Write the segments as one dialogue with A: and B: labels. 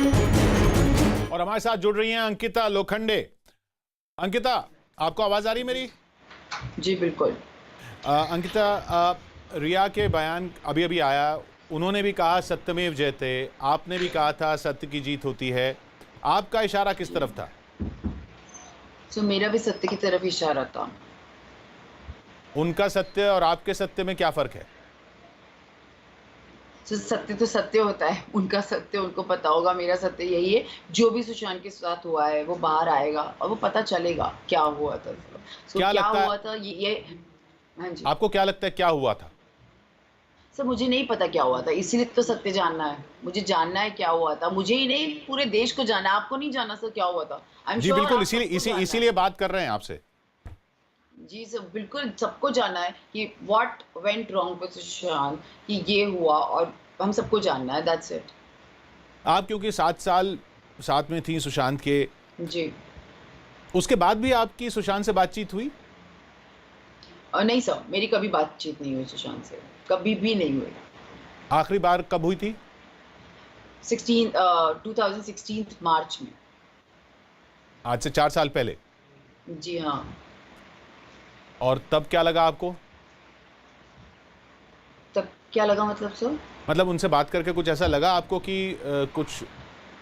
A: और हमारे साथ जुड़ रही हैं अंकिता लोखंडे। अंकिता, आपको आवाज आ रही मेरी?
B: जी बिल्कुल।
A: अंकिता, रिया के बयान अभी अभी आया, उन्होंने भी कहा सत्यमेव जयते, आपने भी कहा था सत्य की जीत होती है। आपका इशारा किस तरफ था?
B: सो मेरा भी सत्य की तरफ इशारा था।
A: उनका सत्य और आपके सत्य में क्या फर्क है?
B: सत्य तो सत्य होता है, उनका सत्य उनको पता होगा, मेरा सत्य यही है। जो भी सुशांत के साथ हुआ है वो बाहर आएगा और वो पता चलेगा क्या हुआ था।
A: क्या
B: क्या
A: लगता है
B: हुआ था ये। हाँ जी।
A: आपको, क्या लगता है क्या हुआ था?
B: सर मुझे नहीं पता क्या हुआ था, इसीलिए तो सत्य जानना है। मुझे जानना है क्या हुआ था, मुझे ही नहीं पूरे देश को जानना है। आपको नहीं जानना सर क्या हुआ था? आई एम
A: जी
B: श्योर
A: बिल्कुल,
B: आप सबको जानना है।
A: इसीलिए बात कर रहे हैं आपसे।
B: जी सर, बिल्कुल सबको जानना है कि what went wrong with Sushant, कि ये हुआ और हम सबको जानना है, दैट्स इट।
A: आप क्योंकि 7 साल साथ में थी सुशांत के,
B: जी।
A: उसके बाद भी आपकी सुशांत से बातचीत हुई?
B: नहीं सर, मेरी कभी बातचीत नहीं हुई सुशांत से, कभी भी नहीं हुई।
A: आखिरी बार कब हुई थी?
B: 2016 मार्च में।
A: आज से 4 साल पहले।
B: जी हाँ।
A: और तब क्या लगा आपको?
B: तब क्या लगा मतलब सर?
A: मतलब उनसे बात करके कुछ ऐसा लगा आपको कि कुछ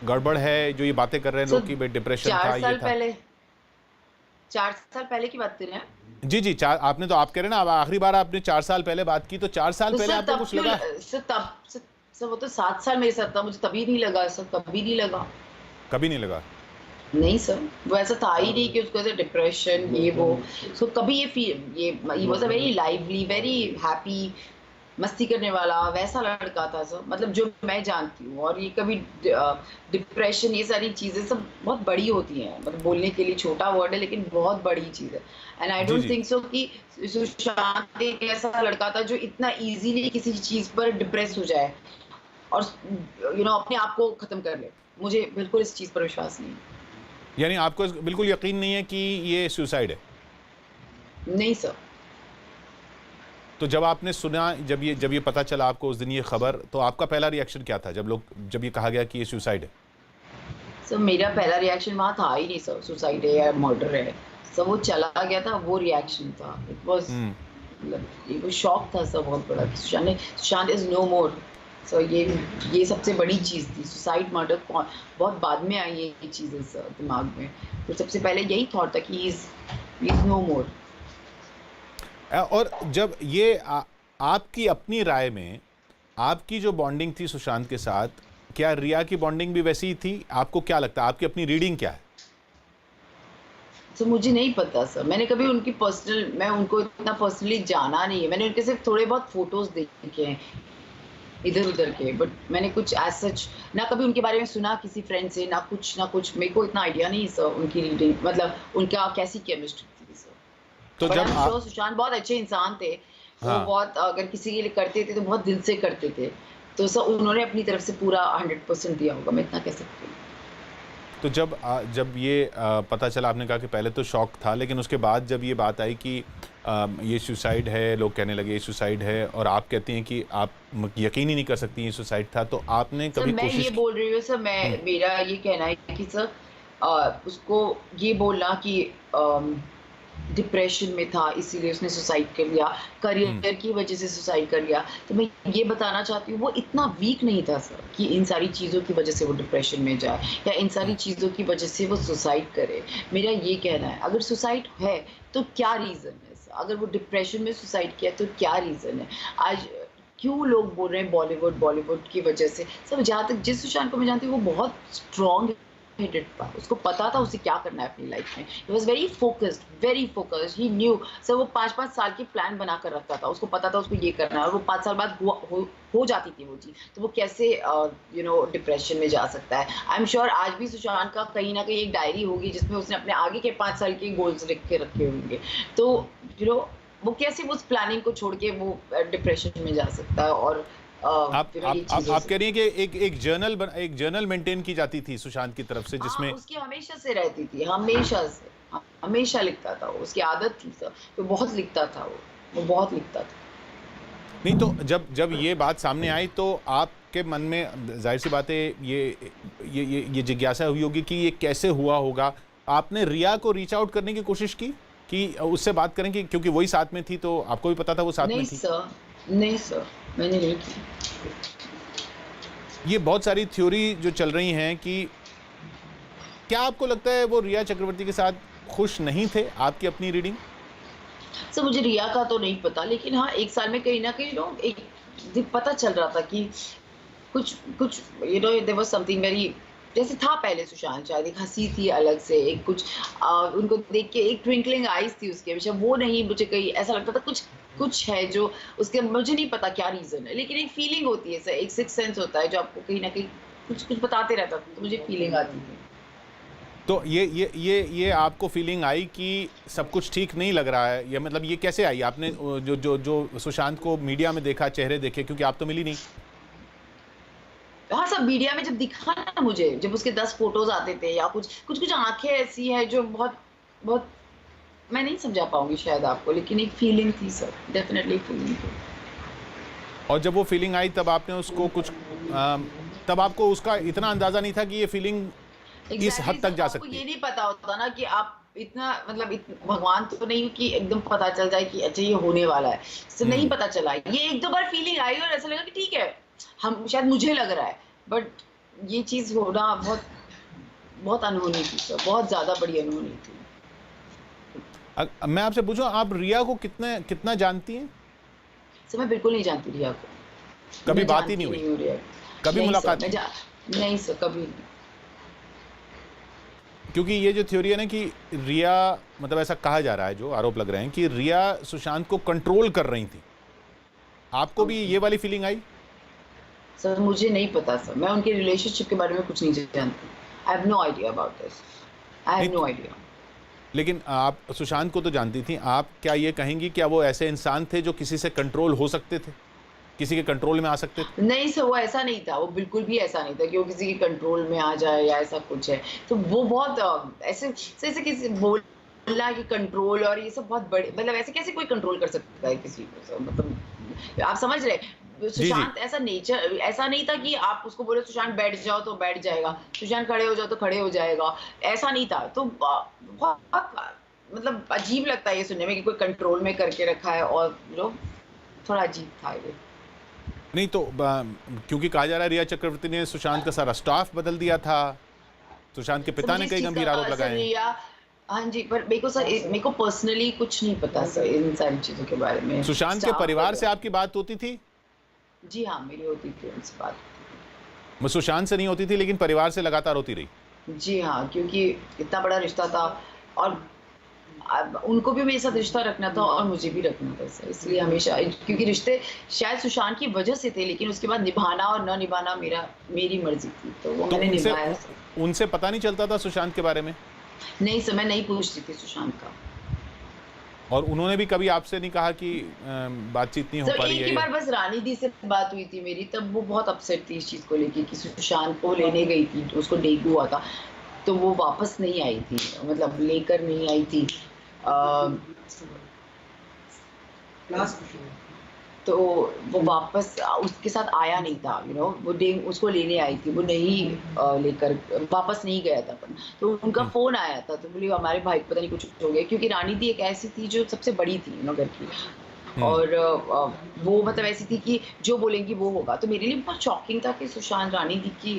A: गड़बड़ है, जो ये बातें कर रहे हैं लोग
B: सर
A: कि भाई डिप्रेशन
B: चार
A: था, ये
B: साल
A: था?
B: पहले 4 साल पहले की बात कर रहे हैं?
A: जी जी, चार आपने तो, आप कह रहे हैं ना, अब आखिरी बार आपने 4 साल पहले बात की, तो 4 साल
B: तो
A: पहले
B: सर
A: आपको
B: तब
A: कुछ
B: क्यों
A: लगा?
B: सर तब सर वो तो 7 साल मेरे साथ था, मुझे तभी नहीं लगा सर, कभी नहीं लगा।
A: कभी नहीं लगा?
B: नहीं सर, वो ऐसा था ही नहीं कि उसको ऐसे डिप्रेशन ये वो। सो कभी ये फील ये he was a very lively, very happy, मस्ती करने वाला वैसा लड़का था सर, मतलब जो मैं जानती हूँ। और ये कभी डिप्रेशन, ये सारी चीज़ें सब बहुत बड़ी होती हैं, मतलब बोलने के लिए छोटा वर्ड है लेकिन बहुत बड़ी चीज़ है। एंड आई
A: जी
B: डोंट
A: जी।
B: थिंक सो कि सुशांत एक ऐसा लड़का था जो इतना ईज़िली किसी चीज़ पर डिप्रेस हो जाए और अपने आप को खत्म कर ले। मुझे बिल्कुल इस चीज़ पर विश्वास नहीं है।
A: यानी आपको बिल्कुल यकीन नहीं है कि ये सुसाइड है?
B: नहीं सर।
A: तो जब आपने सुना, जब ये पता चला आपको उस दिन ये खबर, तो आपका पहला रिएक्शन क्या था जब ये कहा गया कि ये सुसाइड है?
B: सर मेरा पहला रिएक्शन वहाँ था ही नहीं सर, सुसाइड है या मर्डर है। सर वो चला गया था, वो रिएक्शन था। It was
A: hmm.
B: मतलब ये वो शॉक था सर बहुत बड़ा कि Sushant is no more. Sir ये सबसे बड़ी चीज़ थी। सुसाइड मर्डर कौन बहुत बाद में आई ये चीज़ें सर दिमाग में। तो सबसे पहले यही थॉट था कि ही इज़ नो मोर।
A: और जब ये आपकी अपनी राय में, आपकी जो बॉन्डिंग थी सुशांत के साथ, क्या रिया की बॉन्डिंग भी वैसी ही थी? आपको क्या लगता है, आपकी अपनी रीडिंग क्या है?
B: सर मुझे नहीं पता सर, मैंने कभी मैं उनको इतना पर्सनली जाना नहीं है। मैंने उनके सिर्फ थोड़े बहुत फोटोज़ देखे हैं इधर-उधर के, बट मैंने कुछ एज़ सच ना कभी उनके बारे में सुना किसी फ्रेंड से, ना कुछ। मेरे को इतना आइडिया नहीं है सर उनकी रीडिंग, मतलब उनका कैसी केमिस्ट्री थी सर।
A: तो
B: बट आई
A: जब
B: एम
A: आप,
B: श्योर सुशांत बहुत अच्छे इंसान थे। वो
A: हाँ,
B: बहुत अगर किसी के लिए करते थे तो बहुत दिल से करते थे। तो सर उन्होंने अपनी तरफ से पूरा 100% दिया होगा, मैं इतना कह सकती हूँ।
A: तो जब ये पता चला, आपने कहा कि पहले तो शॉक था, लेकिन उसके बाद जब ये बात आई कि ये सुसाइड है, लोग कहने लगे ये सुसाइड है, और आप कहती हैं कि आप यकीन ही नहीं कर सकती ये सुसाइड था, तो आपने
B: सर
A: कभी
B: मैं ये
A: कोशिश की?
B: बोल रही हूँ सर,
A: हम्म।
B: मेरा ये कहना है कि सर उसको ये बोलना कि डिप्रेशन में था इसीलिए उसने सुसाइड कर लिया,
A: हम्म।
B: करियर की वजह से सुसाइड कर लिया। तो मैं ये बताना चाहती हूँ वो इतना वीक नहीं था सर कि इन सारी चीज़ों की वजह से वो डिप्रेशन में जाए या इन सारी
A: हम्म।
B: चीज़ों की वजह से वो सुसाइड करे। मेरा ये कहना है अगर सुसाइड है तो क्या रीज़न है सर? अगर वो डिप्रेशन में सुसाइड किया तो क्या रीज़न है? आज क्यों लोग बोल रहे हैं बॉलीवुड की वजह से। सब जहाँ तक जिस सुशांत को मैं जानती हूँ वो बहुत स्ट्रॉन्ग हेडेड था। उसको पता था उसे क्या करना है अपनी लाइफ में। He was very focused, he new. Sir वो 5-5 साल की प्लान बना कर रखता था। उसको पता था उसको ये करना है और वो 5 साल बाद हो जाती थी वो चीज़। तो वो कैसे डिप्रेशन में जा सकता है। आई एम श्योर आज भी सुशांत का कहीं न कहीं एक डायरी होगी जिसमें उसने अपने आगे के 5 साल के गोल्स लिख के रखे होंगे। तो यू नो वो कैसे उस प्लानिंग को छोड़ के वो डिप्रेशन में जा सकता है और ये चीज़ों
A: आप
B: से।
A: कह रही हैं कि एक जर्नल मेंटेन की जाती थी सुशांत की तरफ से,
B: हाँ,
A: जिसमें,
B: उसकी हमेशा से रहती थी, हमेशा से। हमेशा लिखता था वो, उसकी आदत थी सर, वो बहुत लिखता था वो बहुत लिखता था।
A: नहीं तो जब जब ये बात सामने आई, तो आप आपके मन में ज़ाहिर सी बात है ये जिज्ञासा हुई होगी कि ये कैसे हुआ होगा। आपने रिया को रीच आउट करने की कोशिश की कि उससे बात करें, कि क्योंकि वही साथ में थी तो आपको भी पता था वो साथ
B: नहीं
A: में थी?
B: सर, नहीं सर, मैंने नहीं की।
A: ये बहुत सारी थ्योरी जो चल रही हैं कि क्या आपको लगता है वो रिया चक्रवर्ती के साथ खुश नहीं थे? आपकी अपनी रीडिंग?
B: सर मुझे रिया का तो नहीं पता, लेकिन हाँ, 1 साल में कहीं न कहीं एक पता चल रहा था कि कुछ कुछ देयर वाज़ समथिंग वेरी, जैसे था पहले सुशांत, शायद एक हँसी थी अलग से, एक कुछ उनको देख के एक ट्विंकलिंग आईज़ थी उसके हमेशा, वो नहीं, मुझे कहीं ऐसा लगता था कुछ कुछ है जो उसके, मुझे नहीं पता क्या रीज़न है, लेकिन एक फीलिंग होती है सर, एक सिक्स्थ सेंस होता है जो आपको कहीं न कहीं कुछ-कुछ बताते रहता था, तो मुझे फीलिंग आती थी।
A: तो ये आपको फीलिंग आई कि सब कुछ ठीक नहीं लग रहा है, या मतलब ये कैसे आई? आपने जो सुशांत को मीडिया में देखा, चेहरे देखे, क्योंकि आप तो मिली नहीं।
B: हाँ, सब मीडिया में जब दिखा ना मुझे, जब उसके 10 फ़ोटोज़ आते थे या कुछ आँखें ऐसी हैं जो बहुत बहुत, मैं नहीं समझा पाऊँगी शायद आपको, लेकिन एक फीलिंग थी सर, डेफ़िनेटली फीलिंग थी।
A: और जब वो फीलिंग आई तब आपने उसको कुछ तब आपको उसका इतना अंदाज़ा नहीं था कि ये फीलिंग इस
B: एग्ज़ैक्टली
A: हद तक
B: सर,
A: जा
B: आपको
A: सकती
B: ये
A: है?
B: नहीं पता होता ना कि आप इतना, मतलब भगवान तो नहीं हो कि एकदम पता चल जाए कि अच्छा ये होने वाला है। तो नहीं
A: हुँ।
B: पता चला। ये 1-2 बार फीलिंग आई और ऐसा लगा कि ठीक है, हम शायद मुझे लग रहा है, बट ये चीज़ होना बहुत बहुत अनहोनी थी सर, बहुत ज़्यादा बड़ी अनहोनी थी।
A: मैं आपसे पूछूँ, आप रिया को कितना जानती हैं?
B: सर मैं बिल्कुल नहीं जानती रिया को,
A: कभी
B: मैं
A: बात ही नहीं
B: जानती
A: हुई?
B: नहीं हूँ रिया को।
A: कभी
B: नहीं सर,
A: मुलाकात
B: मैं
A: नहीं?
B: नहीं सर, कभी नहीं।
A: क्योंकि ये जो थ्योरी है ना कि रिया, मतलब ऐसा कहा जा रहा है, जो आरोप लग रहे हैं कि रिया सुशांत को कंट्रोल कर रही थी। आपको भी
B: ओके।
A: ये वाली फीलिंग आई?
B: सर मुझे नहीं पता सर, मैं उनके रिलेशनशिप के बारे में कुछ नहीं जानती। I have no idea about this. I
A: नहीं,
B: हैव नो आइडिया।
A: लेकिन आप सुशांत को तो जानती थी। आप क्या ये कहेंगी क्या वो ऐसे इंसान थे जो किसी से कंट्रोल हो सकते थे? किसी के कंट्रोल में आ सकते थे?
B: नहीं सर, वो ऐसा नहीं था, वो बिल्कुल भी ऐसा नहीं था कि वो किसी के कंट्रोल में आ जाए या ऐसा कुछ है। तो वो बहुत ऐसे किसी बोलना कि कंट्रोल और ये सब बहुत बड़े, मतलब ऐसे कैसे कोई कंट्रोल कर सकता है किसी को सर, मतलब आप समझ रहे हैं?
A: जी, जी।
B: सुशांत ऐसा नेचर ऐसा नहीं था कि आप उसको बोले सुशांत बैठ जाओ तो बैठ जाएगा, सुशांत खड़े हो जाओ तो खड़े हो जाएगा, ऐसा नहीं था। तो बहुत मतलब अजीब लगता है ये सुनने में कि कोई कंट्रोल में करके रखा है, और थोड़ा अजीब था ये।
A: नहीं तो क्योंकि कहा जा रहा है रिया चक्रवर्ती ने सुशांत का सारा स्टाफ बदल दिया था। सुशांत के
B: सर
A: पिता
B: मुझे
A: ने
B: इस
A: कई
B: चीज़ का
A: गंभीर आरोप
B: सर
A: लगाए हैं।
B: रिया, हाँ जी, पर मेरे को पर्सनली कुछ नहीं पता सर इन सारी चीज़ों के बारे में।
A: सुशांत के
B: स्टाफ
A: परिवार से
B: वगैरह,
A: आपकी बात होती थी?
B: जी हाँ, मेरी होती थी उनसे बात।
A: सुशांत से नहीं होती थी, लेकिन परिवार से लगातार होती रही।
B: जी हाँ, क्योंकि इतना बड़ा रिश्ता था, और अब उनको भी मेरे साथ रिश्ता रखना था और मुझे भी रखना था सर, इसलिए हमेशा, क्योंकि रिश्ते शायद सुशांत की वजह से थे, लेकिन उसके बाद निभाना और ना निभाना मेरी मर्ज़ी थी, तो वो
A: तो
B: मैंने
A: उनसे
B: निभाया सर।
A: उनसे पता नहीं चलता था सुशांत के बारे में?
B: नहीं सर, मैं नहीं पूछती थी सुशांत का।
A: और उन्होंने भी कभी आपसे नहीं कहा कि बातचीत नहीं हो
B: सर
A: पा रही
B: एक
A: है
B: ही
A: या?
B: बार बस रानी दी से बात हुई थी मेरी, तब वो बहुत अपसेट थी इस चीज़ को लेके कि सुशांत को लेने गई थी, तो उसको डेंगू हुआ था, तो वो वापस नहीं आई थी, मतलब लेकर नहीं आई थी। अ, तो वो वापस उसके साथ आया नहीं था, वो उसको लेने आई थी, वो नहीं लेकर वापस नहीं गया था। तो उनका
A: हुँ,
B: फ़ोन आया था, तो बोली हमारे भाई को पता नहीं कुछ हो गया, क्योंकि रानी दी एक ऐसी थी जो सबसे बड़ी थी घर की,
A: हुँ।
B: और वो मतलब ऐसी थी कि जो बोलेंगी वो होगा। तो मेरे लिए बहुत शॉकिंग था कि सुशांत रानी दी की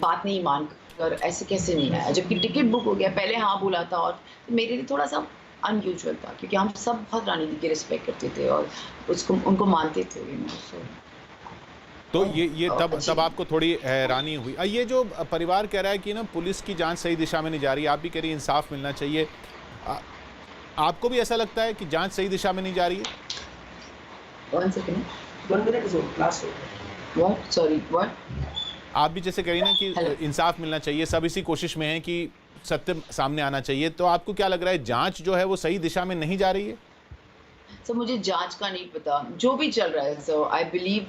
B: बात नहीं मानकर ऐसे कैसे नहीं आया, जबकि टिकट बुक हो गया, पहले हाँ बोला था। और मेरे लिए थोड़ा-सा अनयूजुअल था, क्योंकि हम सब बहुत रानी दी की रिस्पेक्ट करते थे और उसको उनको मानते थे, सो
A: तो ये तब
B: अच्छी
A: तब आपको थोड़ी हैरानी हुई। ये जो परिवार कह रहा है कि ना पुलिस की जाँच सही दिशा में नहीं जा रही, आप भी कह रही हैं इंसाफ मिलना चाहिए। अ, आपको भी ऐसा लगता है कि जाँच सही दिशा में नहीं जा रही है?
B: 1 second,
C: 1 minute is over, last over.
B: What? Sorry, what?
A: आप भी जैसे कह रही ना कि
B: हेलो।
A: इंसाफ मिलना चाहिए, सब इसी कोशिश में हैं कि सत्य सामने आना चाहिए, तो आपको क्या लग रहा है जाँच जो है वो सही दिशा में नहीं जा रही है?
B: सर मुझे जाँच का नहीं पता, जो भी चल रहा है sir, I believe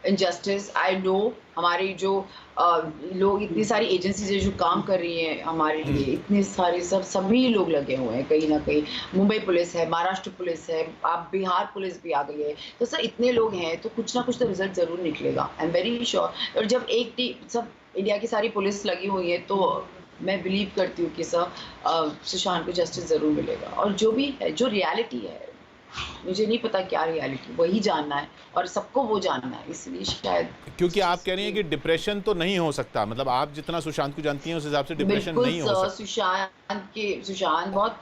B: injustice. I know हमारी जो लोग, इतनी सारी एजेंसीज जो काम कर रही हैं हमारे लिए, इतने सारे सभी लोग लगे हुए हैं कहीं ना कहीं। मुंबई पुलिस है, महाराष्ट्र पुलिस है, आप बिहार पुलिस भी आ गई है, तो सर इतने लोग हैं तो कुछ ना कुछ तो रिजल्ट जरूर निकलेगा। I am very sure. और जब एक टीम, सब इंडिया की सारी पुलिस लगी हुई है, तो मैं बिलीव करती हूँ कि सर सुशांत को जस्टिस जरूर मिलेगा। और जो भी है, जो रियलिटी है, मुझे नहीं पता क्या रियलिटी, वही जानना है और सबको वो जानना है, इसलिए शायद।
A: क्योंकि आप कह रही हैं कि डिप्रेशन तो नहीं हो सकता, मतलब आप जितना सुशांत को जानती हैं उस हिसाब से डिप्रेशन
B: बिल्कुल
A: नहीं हो
B: सर,
A: सकता।
B: सुशांत बहुत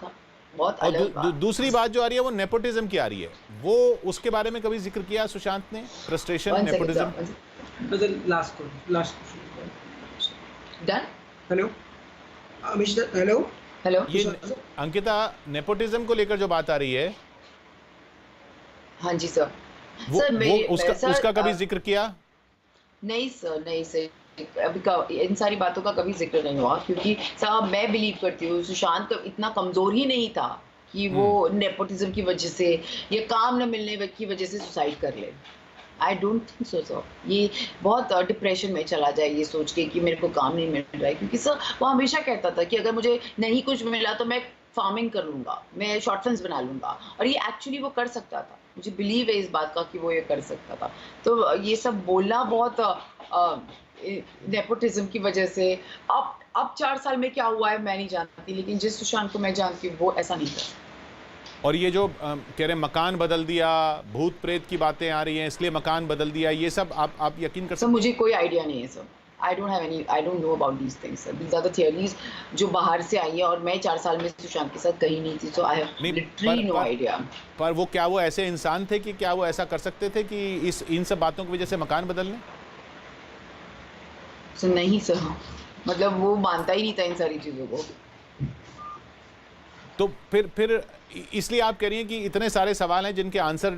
A: और
B: अलग बात।
A: दूसरी बात जो आ रही है वो नेपोटिज्म की आ रही है, वो उसके बारे में कभी जिक्र किया सुशांत ने? Frustration,
B: One second,
A: nepotism.
B: sir, one second.
C: But the last question.
B: Done?
C: Hello? Amish, hello?
B: Hello.
A: ये अंकिता, नेपोटिज्म को लेकर जो बात आ रही है,
B: हाँ जी सर।
A: वो
B: सर
A: उसका कभी जिक्र किया?
B: नहीं सर, नहीं सर, अभी इन सारी बातों का कभी जिक्र नहीं हुआ, क्योंकि साहब मैं बिलीव करती हूँ सुशांत इतना कमजोर ही नहीं था कि वो नेपोटिज्म की वजह से या काम न मिलने की वजह से सुसाइड कर ले। I don't think so sir. ये बहुत डिप्रेशन में चला जाए ये सोच के कि मेरे को काम नहीं मिल रहा है, क्योंकि सर वो हमेशा कहता था कि अगर मुझे नहीं कुछ मिला तो मैं फार्मिंग कर लूंगा, मैं शॉर्ट फिल्म्स बना लूंगा, और ये एक्चुअली वो कर सकता था। मुझे बिलीव है इस बात का कि वो ये कर सकता था। तो ये सब बोलना बहुत नेपोटिज्म की वजह से। अब 4 साल में क्या हुआ है मैं नहीं जानती, लेकिन जिस सुशांत को मैं जानती हूँ वो ऐसा नहीं था।
A: और ये जो कह रहे मकान बदल दिया, भूत प्रेत की बातें आ रही हैं इसलिए मकान बदल दिया, ये सब आप यकीन कर
B: सर
A: सकते
B: मुझे कोई आइडिया नहीं है sir. I don't know about these things sir. These are the theories जो बाहर से आई है, और मैं 4 साल में सुशांत के साथ कहीं नहीं थी, so I have literally no idea.
A: पर वो क्या वो ऐसे इंसान थे कि क्या वो ऐसा कर सकते थे कि इन सब बातों की वजह से मकान बदल लें?
B: सर नहीं सर, मतलब वो मानता ही नहीं था इन सारी चीज़ों को।
A: तो फिर इसलिए आप कह रही हैं कि इतने सारे सवाल हैं जिनके आंसर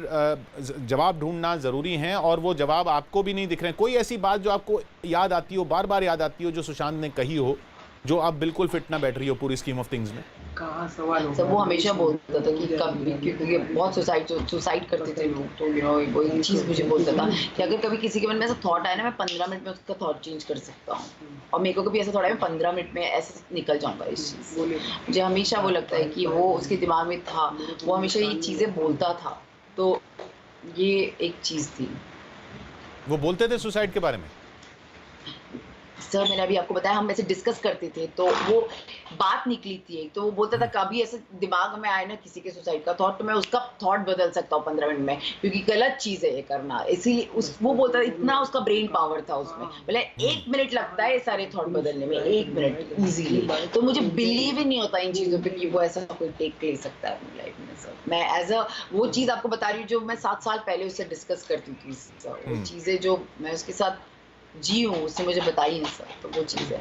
A: जवाब ढूंढना ज़रूरी हैं, और वो जवाब आपको भी नहीं दिख रहे हैं। कोई ऐसी बात जो आपको याद आती हो, बार बार याद आती हो, जो सुशांत ने कही हो, जो आप बिल्कुल फिट ना बैठ रही हो पूरी स्कीम ऑफ थिंग्स में?
C: कहाँ सवाल होगा?
B: सब वो हमेशा बोलता था कि कभी, क्योंकि बहुत सुसाइड करते थे लोग, तो वो एक चीज़ मुझे बोलता था कि अगर कभी किसी के मन में ऐसा थॉट आया ना, मैं 15 मिनट में उसका थॉट चेंज कर सकता हूँ। और मेरे को कभी ऐसा थॉट आया, मैं 15 मिनट में ऐसे निकल जाऊंगा इस चीज़ से। मुझे हमेशा वो लगता है कि वो उसके दिमाग में था, वो हमेशा ये चीज़ें बोलता था। तो ये एक चीज़ थी।
A: वो बोलते थे सुसाइड के बारे में?
B: सर मैंने अभी आपको बताया, हम ऐसे डिस्कस करते थे, तो वो बात निकली थी। तो वो बोलता था कभी ऐसे दिमाग में आए ना किसी के सुसाइड का थॉट, तो मैं उसका थॉट बदल सकता हूँ 15 मिनट में, क्योंकि गलत चीज़ है ये करना। इसीलिए वो बोलता था, इतना उसका ब्रेन पावर था उसमें, बोले 1 मिनट लगता है ये सारे थॉट बदलने में, 1 मिनट इजीली। तो मुझे बिलीव ही नहीं होता इन चीज़ों पे कि वो ऐसा कोई टेक ले सकता है अपनी लाइफ में सर। मैं एज अ वो चीज़ आपको बता रही हूँ जो मैं 7 साल पहले उससे डिस्कस करती थी सर। वो चीज़ें जो मैं उसके साथ जी हूँ, उससे मुझे बताई नहीं सर, तो वो चीज़ है।